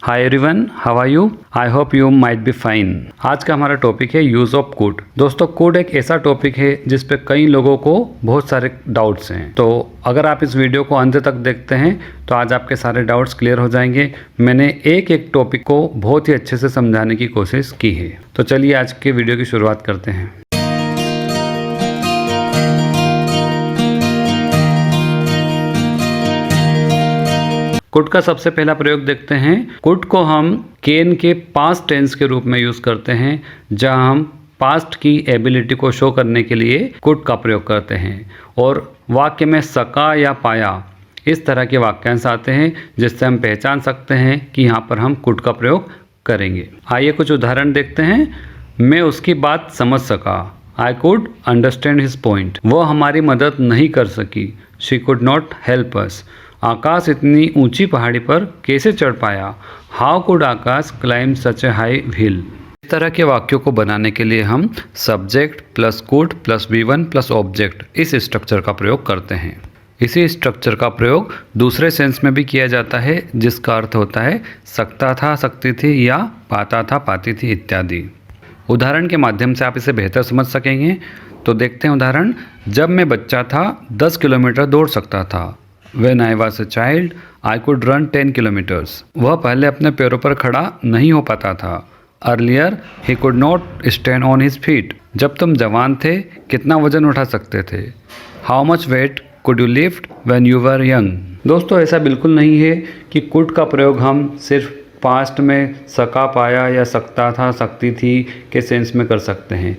Hi everyone, how are you? I hope you might be fine. आज का हमारा topic है यूज़ ऑफ कुड। दोस्तों, कुड एक ऐसा टॉपिक है जिस पे कई लोगों को बहुत सारे डाउट्स हैं। तो अगर आप इस वीडियो को अंत तक देखते हैं तो आज आपके सारे डाउट्स क्लियर हो जाएंगे। मैंने एक एक टॉपिक को बहुत ही अच्छे से समझाने की कोशिश की है। तो चलिए आज के वीडियो की शुरुआत करते हैं। कुड का सबसे पहला प्रयोग देखते हैं। कुड को हम कैन के पास्ट टेंस के रूप में यूज़ करते हैं, जहां हम पास्ट की एबिलिटी को शो करने के लिए कुड का प्रयोग करते हैं। और वाक्य में सका या पाया, इस तरह के वाक्यांश आते हैं जिससे हम पहचान सकते हैं कि यहाँ पर हम कुड का प्रयोग करेंगे। आइए कुछ उदाहरण देखते हैं। मैं उसकी बात समझ सका, I could understand his point. वो हमारी मदद नहीं कर सकी, she could not help us. Akash इतनी ऊंची पहाड़ी पर कैसे चढ़ पाया, how could Akash climb such a high hill. इस तरह के वाक्यों को बनाने के लिए हम subject plus could plus V1 plus object, इस स्ट्रक्चर का प्रयोग करते हैं। इसी स्ट्रक्चर का प्रयोग दूसरे सेंस में भी किया जाता है, जिसका अर्थ होता है सकता था, सकती थी, या पाता था, पाती थी इत्यादि। उदाहरण के माध्यम से आप इसे बेहतर समझ सकेंगे। तो देखते हैं उदाहरण। जब मैं बच्चा था 10 किलोमीटर दौड़ सकता था। When I was a child, I could run 10 kilometers. वह पहले अपने पैरों पर खड़ा नहीं हो पाता था। Earlier, he could not stand on his feet. जब तुम जवान थे, कितना वजन उठा सकते थे? How much weight could you lift when you were young? दोस्तों, ऐसा बिल्कुल नहीं है कि कुड का प्रयोग हम सिर्फ पास्ट में सका, पाया या सकता था, सकती थी के सेंस में कर सकते हैं।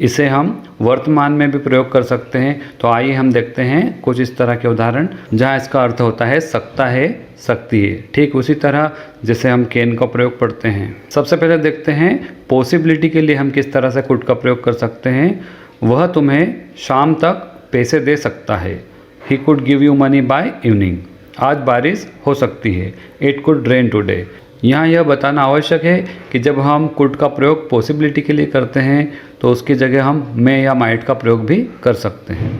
इसे हम वर्तमान में भी प्रयोग कर सकते हैं। तो आइए हम देखते हैं कुछ इस तरह के उदाहरण जहां इसका अर्थ होता है सकता है, सकती है, ठीक उसी तरह जैसे हम कैन का प्रयोग पढ़ते हैं। सबसे पहले देखते हैं पॉसिबिलिटी के लिए हम किस तरह से कुड का प्रयोग कर सकते हैं। वह तुम्हें शाम तक पैसे दे सकता है, he could give you money by evening. आज बारिश हो सकती है, इट कुड रेन टुडे। यहाँ यह बताना आवश्यक है कि जब हम कुड का प्रयोग पॉसिबिलिटी के लिए करते हैं तो उसकी जगह हम मे या माइट का प्रयोग भी कर सकते हैं।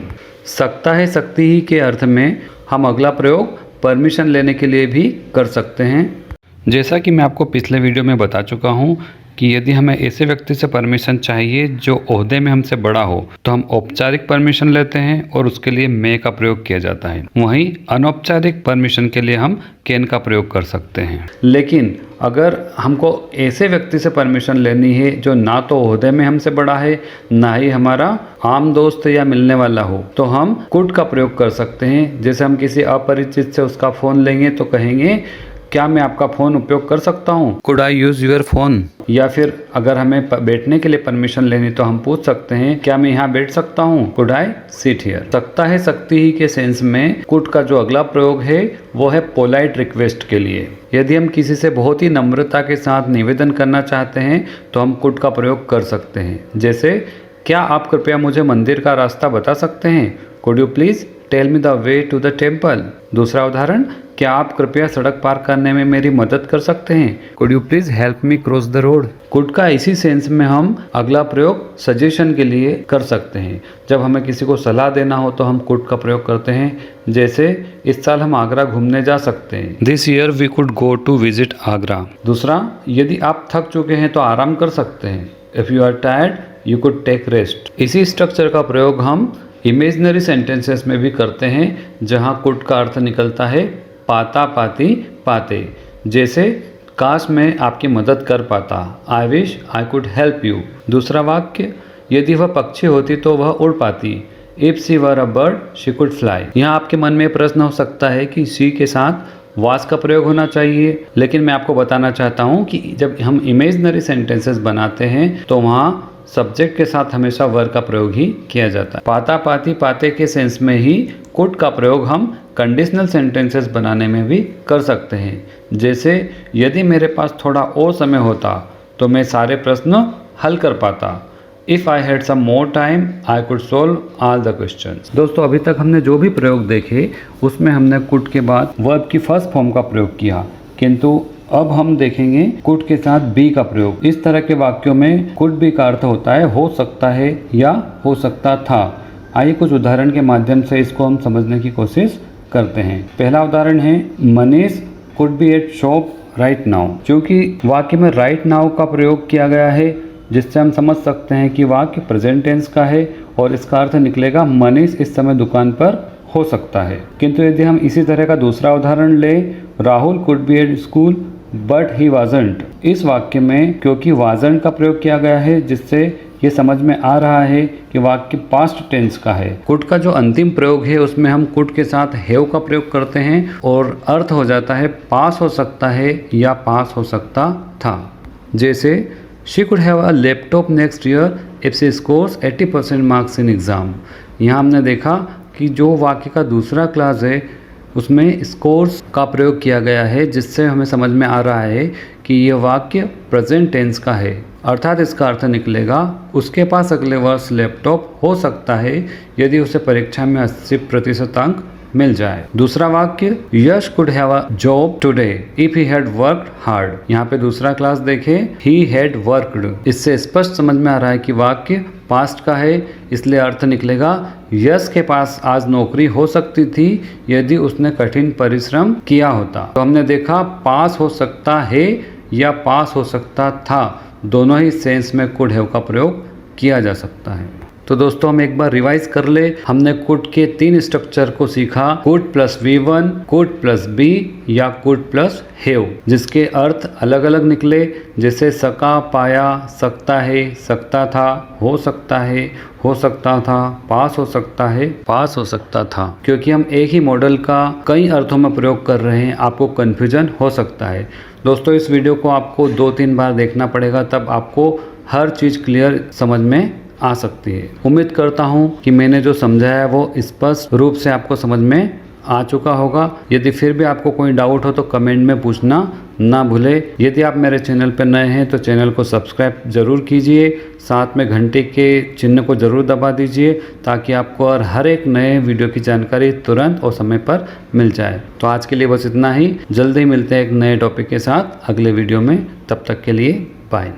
सकता है, सकती ही के अर्थ में हम अगला प्रयोग परमिशन लेने के लिए भी कर सकते हैं। जैसा कि मैं आपको पिछले वीडियो में बता चुका हूँ कि यदि हमें ऐसे व्यक्ति से परमिशन चाहिए जो ओहदे में हमसे बड़ा हो तो हम औपचारिक परमिशन लेते हैं और उसके लिए मे का प्रयोग किया जाता है। वहीं अनौपचारिक परमिशन के लिए हम कैन का प्रयोग कर सकते हैं। लेकिन अगर हमको ऐसे व्यक्ति से परमिशन लेनी है जो ना तो ओहदे में हमसे बड़ा है, ना ही हमारा आम दोस्त या मिलने वाला हो, तो हम कुड का प्रयोग कर सकते हैं। जैसे हम किसी अपरिचित से उसका फ़ोन लेंगे तो कहेंगे, क्या मैं आपका फ़ोन उपयोग कर सकता हूँ? Could I use your phone? या फिर अगर हमें बैठने के लिए परमिशन लेनी तो हम पूछ सकते हैं, क्या मैं यहाँ बैठ सकता हूँ? Could I sit here? सकता है, सकती ही के सेंस में कुड का जो अगला प्रयोग है वो है पोलाइट रिक्वेस्ट के लिए। यदि हम किसी से बहुत ही नम्रता के साथ निवेदन करना चाहते हैं तो हम कुड का प्रयोग कर सकते हैं। जैसे, क्या आप कृपया मुझे मंदिर का रास्ता बता सकते हैं? Could you please tell me the way to the temple? दूसरा उदाहरण, क्या आप कृपया सड़क पार करने में मेरी मदद कर सकते हैं? Could you please help me cross the road? Could का इसी सेंस में हम अगला प्रयोग सजेशन के लिए कर सकते हैं। जब हमें किसी को सलाह देना हो तो हम कुड का प्रयोग करते हैं। जैसे, इस साल हम आगरा घूमने जा सकते हैं। This year we could go to visit Agra. दूसरा, यदि आप थक चुके हैं तो आराम कर सकते हैं। If you are tired you could take rest. इसी स्ट्रक्चर का प्रयोग हम इमेजिनरी सेंटेंसेस में भी करते हैं, जहाँ कुड का अर्थ निकलता है पाता, पाती, पाते। जैसे, काश मैं आपकी मदद कर पाता, I wish I could help you. दूसरा वाक्य, यदि वह पक्षी होती तो वह उड़ पाती, if she were a bird she could fly. यहाँ आपके मन में प्रश्न हो सकता है कि शी के साथ वास का प्रयोग होना चाहिए, लेकिन मैं आपको बताना चाहता हूँ कि जब हम इमेजिनरी सेंटेंसेस बनाते हैं तो वहाँ सब्जेक्ट के साथ हमेशा वर का प्रयोग ही किया जाता है। पाता, पाती, पाते के सेंस में ही कुड का प्रयोग हम कंडीशनल सेंटेंसेस बनाने में भी कर सकते हैं। जैसे, यदि मेरे पास थोड़ा और समय होता तो मैं सारे प्रश्न हल कर पाता। If I had some more time I could solve all the questions. दोस्तों, अभी तक हमने जो भी प्रयोग देखे उसमें हमने कुड के बाद वर्ब की फर्स्ट फॉर्म का प्रयोग किया, किंतु अब हम देखेंगे कुड के साथ बी का प्रयोग। इस तरह के वाक्यों में कुड बी का अर्थ होता है हो सकता है या हो सकता था। आइए कुछ उदाहरण के माध्यम से इसको हम समझने की कोशिश करते हैं। पहला उदाहरण है, Manish could be eight shop right now. क्योंकि वाक्य में राइट नाउ का प्रयोग किया गया है, जिससे हम समझ सकते हैं कि वाक्य प्रेजेंट टेंस का है और इसका अर्थ निकलेगा मनीष इस समय दुकान पर हो सकता है। किंतु यदि हम इसी तरह का दूसरा उदाहरण लें, Rahul could be at school but he wasn't. इस वाक्य में क्योंकि वाजंट का प्रयोग किया गया है, जिससे ये समझ में आ रहा है कि वाक्य पास्ट टेंस का है। कुड का जो अंतिम प्रयोग है उसमें हम कुड के साथ हैव का प्रयोग करते हैं और अर्थ हो जाता है पास हो सकता है या पास हो सकता था। जैसे she could have a laptop next year if she scores 80% marks in exam. यहाँ हमने देखा कि जो वाक्य का दूसरा क्लास है उसमें स्कोर्स का प्रयोग किया गया है, जिससे हमें समझ में आ रहा है कि यह वाक्य प्रेजेंट टेंस का है। अर्थात इसका अर्थ निकलेगा उसके पास अगले वर्ष लैपटॉप हो सकता है यदि उसे परीक्षा में 80% अंक मिल जाए। दूसरा वाक्य Yash could have a job today if he had worked hard. यहाँ पे दूसरा क्लास देखें, ही हैड वर्कड। इससे स्पष्ट समझ में आ रहा है कि वाक्य पास्ट का है, इसलिए अर्थ निकलेगा यश के पास आज नौकरी हो सकती थी यदि उसने कठिन परिश्रम किया होता। तो हमने देखा पास हो सकता है या पास हो सकता था, दोनों ही सेंस में कुड हैव का प्रयोग किया जा सकता है। तो दोस्तों हम एक बार रिवाइज कर ले। हमने कुड के 3 स्ट्रक्चर को सीखा, could plus V1, could plus be या कुड प्लस हैव, जिसके अर्थ अलग अलग निकले। जैसे सका, पाया, सकता है, सकता था, हो सकता है, हो सकता था, पास हो सकता है, पास हो सकता था। क्योंकि हम एक ही मॉडल का कई अर्थों में प्रयोग कर रहे हैं, आपको कन्फ्यूजन हो सकता है। दोस्तों इस वीडियो को आपको 2-3 बार देखना पड़ेगा, तब आपको हर चीज़ क्लियर समझ में आ सकती है। उम्मीद करता हूँ कि मैंने जो समझाया वो स्पष्ट रूप से आपको समझ में आ चुका होगा। यदि फिर भी आपको कोई डाउट हो तो कमेंट में पूछना ना भूले। यदि आप मेरे चैनल पर नए हैं तो चैनल को सब्सक्राइब जरूर कीजिए, साथ में घंटे के चिन्ह को जरूर दबा दीजिए ताकि आपको हर एक नए वीडियो की जानकारी तुरंत और समय पर मिल जाए। तो आज के लिए बस इतना ही, जल्दी मिलते हैं एक नए टॉपिक के साथ अगले वीडियो में। तब तक के लिए बाय।